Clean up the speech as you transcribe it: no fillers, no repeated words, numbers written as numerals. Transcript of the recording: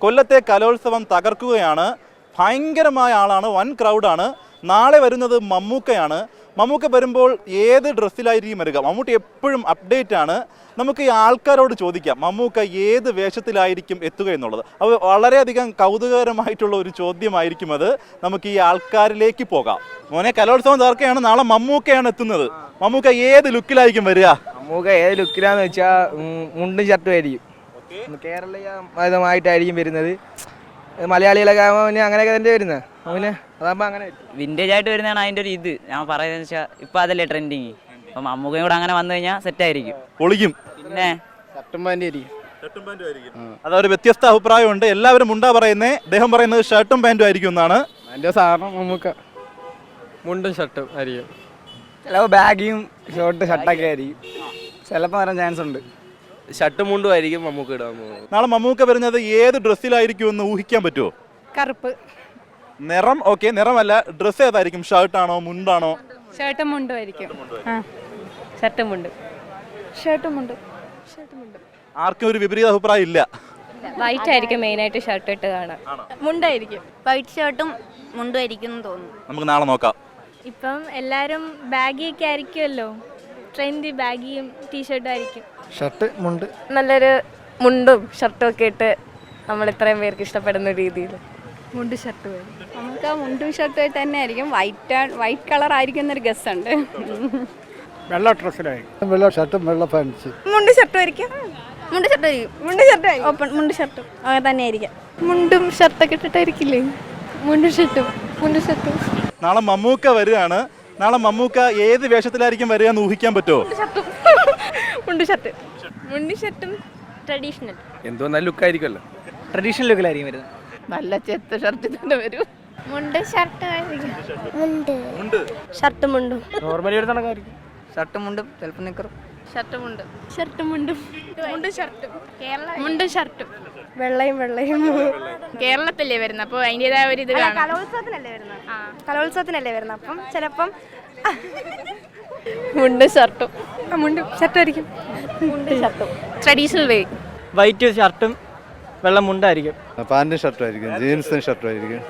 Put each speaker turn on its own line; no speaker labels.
കൊല്ലത്തെ കലോത്സവം തകർക്കുകയാണ്. ഭയങ്കരമായ ആളാണ്, വൻ ക്രൗഡാണ്. നാളെ വരുന്നത് മമ്മൂക്കയാണ്. മമ്മൂക്ക വരുമ്പോൾ ഏത് ഡ്രസ്സിലായിരിക്കും വരിക? മമ്മൂട്ടി എപ്പോഴും അപ്ഡേറ്റ് ആണ്. നമുക്ക് ഈ ആൾക്കാരോട് ചോദിക്കാം, മമ്മൂക്ക ഏത് വേഷത്തിലായിരിക്കും എത്തുക എന്നുള്ളത്. അത് വളരെയധികം കൗതുകകരമായിട്ടുള്ള ഒരു ചോദ്യമായിരിക്കും അത്. നമുക്ക് ഈ ആൾക്കാരിലേക്ക് പോകാം. മോനെ, കലോത്സവം തകർക്കുകയാണ്. നാളെ മമ്മൂക്കയാണ് എത്തുന്നത്. മമ്മൂക്ക ഏത് ലുക്കിലായിരിക്കും വരിക?
മമ്മൂക്ക ഏത് ലുക്കിലാന്ന് വെച്ചാൽ മുണ്ടും ഷർട്ടും ആയിരിക്കും. കേരളീയമായിട്ടായിരിക്കും വരുന്നത്. മലയാളികളൊക്കെ അങ്ങനെയൊക്കെ തന്നെ വരുന്നത്. അവന് അതാകുമ്പോൾ അങ്ങനെ
വിൻറ്റേജ് ആയിട്ട് വരുന്നതാണ് അതിൻ്റെ ഒരു ഇത്. ഞാൻ പറയുന്നത് വെച്ചാൽ ഇപ്പം അതല്ലേ ട്രെൻഡിങ്. അപ്പം മമ്മൂക്കയും കൂടെ അങ്ങനെ വന്നു കഴിഞ്ഞാൽ സെറ്റായിരിക്കും,
പൊളിക്കും.
പിന്നെ
ഷർട്ടും പാൻറ്റും ആയിരിക്കും.
അതൊരു വ്യത്യസ്ത അഭിപ്രായമുണ്ട്. എല്ലാവരും മുണ്ടാ പറയുന്നത്, അദ്ദേഹം പറയുന്നത് ഷർട്ടും പാൻറ്റും ആയിരിക്കും എന്നാണ്.
അതിൻ്റെ സാധാരണ മമ്മൂക്ക മുണ്ടും ഷർട്ടും ആയിരിക്കും. ചിലപ്പോൾ ബാഗിയും ഷോർട്ട് ഷർട്ടൊക്കെ ആയിരിക്കും. ചിലപ്പോൾ വരാൻ ചാൻസ് ഉണ്ട്. ഷർട്ടും മുണ്ടും ആയിരിക്കും മമ്മൂക്ക ഇടാൻ പോകുന്നത്.
നാളെ മമ്മൂക്ക വരുന്നത് ഏത് ഡ്രസ്സിലായിരിക്കും എന്ന് ഊഹിക്കാൻ പറ്റുമോ?
കറുപ്പ്.
നിറം ഓക്കെ, നിറമല്ല, ഡ്രസ്സ് ഏതായിരിക്കും? ഷർട്ടാണോ മുണ്ടാണോ?
ഷർട്ടും മുണ്ടും ആയിരിക്കും.
ഷർട്ടും മുണ്ടും.
ഷർട്ടും മുണ്ടും. ഷർട്ടും മുണ്ടും.
ആർക്കും ഒരു വിപരീത അഭിപ്രായം ഇല്ല.
വൈറ്റ് ആയിരിക്കും മെയിനായിട്ട് ഷർട്ട് ഇട്ട് കാണാൻ. മുണ്ടായിരിക്കും.
വൈറ്റ് ഷർട്ടും മുണ്ടും ആയിരിക്കും എന്ന് തോന്നുന്നു.
നമുക്ക് നാളെ നോക്കാം.
ഇപ്പം എല്ലാവരും ബാഗിയൊക്കെ ആയിരിക്കുമല്ലോ, ട്രെൻഡ് ബാഗിയും ടീഷർട്ടും ആയിരിക്കും.
ഷർട്ട് മുണ്ട്.
നല്ലൊരു മുണ്ടും ഷർട്ടും ഒക്കെ ഇട്ട് നമ്മൾ ഇത്രയും പേർക്ക് ഇഷ്ടപ്പെടുന്ന രീതിയിൽ മുണ്ട് ഷർട്ട് വരും.
നമുക്ക് ആ മുണ്ടും ഷർട്ടും തന്നെ ആയിരിക്കും. വൈറ്റ് കളർ ആയിരിക്കും എന്നൊരു ഗസ് ഉണ്ട്.
വെള്ള ഡ്രസ്സിലായിരിക്കും. വെള്ള ഷർട്ടും വെള്ള പാൻസ്.
മുണ്ട് ഷർട്ടും ആയിരിക്കും. മുണ്ട് ഷർട്ടും ആയിരിക്കും. മുണ്ട് ഷർട്ടും ഓപ്പൺ മുണ്ട് ഷർട്ടും അങ്ങനെ തന്നെ ആയിരിക്കും.
മുണ്ടും ഷർട്ടൊക്കെ ഇട്ടിട്ടായിരിക്കില്ലേ? മുണ്ടും ഷർട്ടും. മുണ്ടും ഷർട്ടും.
നാളെ മമ്മൂക്ക വരികയാണ്. നാളെ മമ്മൂക്ക ഏത് വേഷത്തിലായിരിക്കും വരിക എന്ന് ഊഹിക്കാൻ പറ്റുമോ?
മുണ്ട് ഷർട്ട്. മുണ്ട് ഷർട്ടും ട്രഡീഷണൽ.
എന്തോ നല്ല ലുക്കായിരിക്കുമല്ലോ. ട്രഡീഷണൽ ലുക്കിലായിരിക്കും വരുന്നത്.
നല്ല ചെത്ത ഷർട്ട് തന്നെ വരും. മുണ്ട് ഷർട്ട് ആയിരിക്കും. ഷർട്ട് മുണ്ടും.
നോർമലി ഒരു കണക്കായിരിക്കും. ഷർട്ടും മുണ്ടും ചിലപ്പോൾ നിൽക്കും.
ഷർട്ട് മുണ്ടും. ഷർട്ട് മുണ്ടും. മുണ്ട് ഷർട്ടും. മുണ്ടും ഷർട്ടും. വെള്ളയും വെള്ളയും.
കേരളത്തിലേ വരുന്നത്, അപ്പോൾ അതിൻ്റെതായ ഒരു ഇത് കാണാം.
കലോത്സവത്തിനല്ലേ വരുന്നത്, അപ്പം ചിലപ്പം മുണ്ടും ഷർട്ടും. മുണ്ടും ഷർട്ടായിരിക്കും. മുണ്ടും ഷർട്ടും ട്രഡീഷണൽ വേ.
വൈറ്റ് ഷർട്ടും വെള്ള മുണ്ടായിരിക്കും.
പാൻറ്റും ഷർട്ടും ആയിരിക്കും. ജീൻസും ഷർട്ടും ആയിരിക്കും.